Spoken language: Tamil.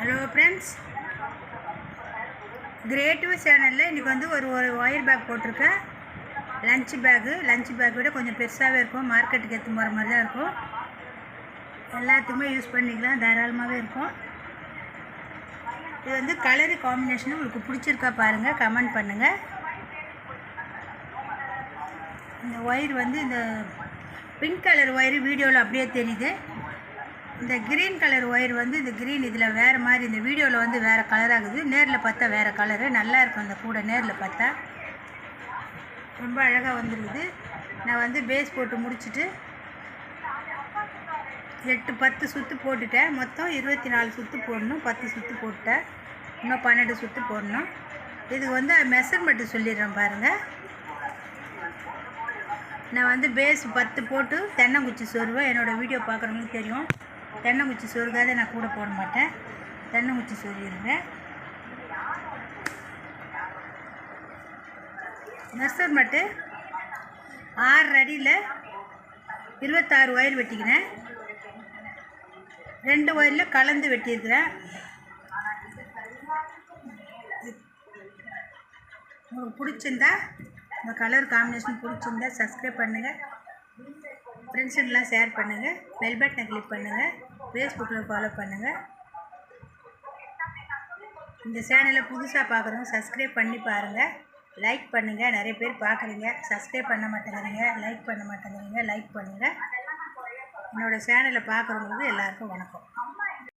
ஹலோ ஃப்ரெண்ட்ஸ், கிரியேட்டிவ் சேனலில் இன்றைக்கி வந்து ஒரு ஒயர் பேக் போட்டிருக்கேன். லஞ்ச் பேக் விட கொஞ்சம் பெருசாகவே இருக்கும். மார்க்கெட்டுக்கு எடுத்து போகிற மாதிரி தான் இருக்கும். எல்லாத்துக்குமே யூஸ் பண்ணிக்கலாம், தாராளமாகவே இருக்கும். இது வந்து கலரு காம்பினேஷன் உங்களுக்கு பிடிச்சிருக்கா பாருங்கள், கமெண்ட் பண்ணுங்கள். இந்த ஒயர் வந்து இந்த பிங்க் கலர் ஒயர் வீடியோவில் அப்படியே தெரியுது. இந்த க்ரீன் கலர் ஒயர் வந்து இந்த க்ரீன் இதில் வேறு மாதிரி, இந்த வீடியோவில் வந்து வேறு கலராகுது, நேரில் பார்த்தா வேறு கலரு. நல்லா இருக்கும் அந்த கூட நேரில் பார்த்தா, ரொம்ப அழகாக வந்துருக்குது. நான் வந்து பேஸ் போட்டு முடிச்சுட்டு 8-10 சுற்று போட்டுட்டேன். மொத்தம் 24 சுற்று போடணும். 10 சுற்று போட்டுட்டேன், இன்னும் 12 சுற்று போடணும். இதுக்கு வந்து மெஷர்மெண்ட்டு சொல்லிடுறேன் பாருங்கள். நான் வந்து பேஸ் 10 போட்டு தென்னங்குச்சி சொருவேன். என்னோடய வீடியோ பார்க்குறவங்களுக்கு தெரியும், தென்னங்குச்சி சொருகாத நான் கூட போட மாட்டேன், தென்னங்குச்சி சொருகிடுறேன். மெஷர்மெண்ட்டு 6 அடியில் 26 ஒயர் வெட்டிக்கிறேன். 2 ஒயரில் கலந்து வெட்டியிருக்கிறேன். உங்களுக்கு பிடிச்சிருந்தா, இந்த கலர் காம்பினேஷன் பிடிச்சிருந்தா சப்ஸ்கிரைப் பண்ணுங்கள், ஃப்ரெண்ட்ஸுங்கெலாம் ஷேர் பண்ணுங்கள், பெல் பட்டனை கிளிக் பண்ணுங்கள், ஃபேஸ்புக்கில் ஃபாலோ பண்ணுங்கள். இந்த சேனலை புதுசாக பார்க்குறவங்க சப்ஸ்கிரைப் பண்ணி பாருங்கள், லைக் பண்ணுங்கள். நிறைய பேர் பார்க்குறீங்க, சப்ஸ்கிரைப் பண்ண மாட்டேங்கிறீங்க, லைக் பண்ண மாட்டேங்கிறீங்க. லைக் பண்ணுங்கள். என்னோடய சேனலை பார்க்குறவங்களுக்கு எல்லாருக்கும் வணக்கம்.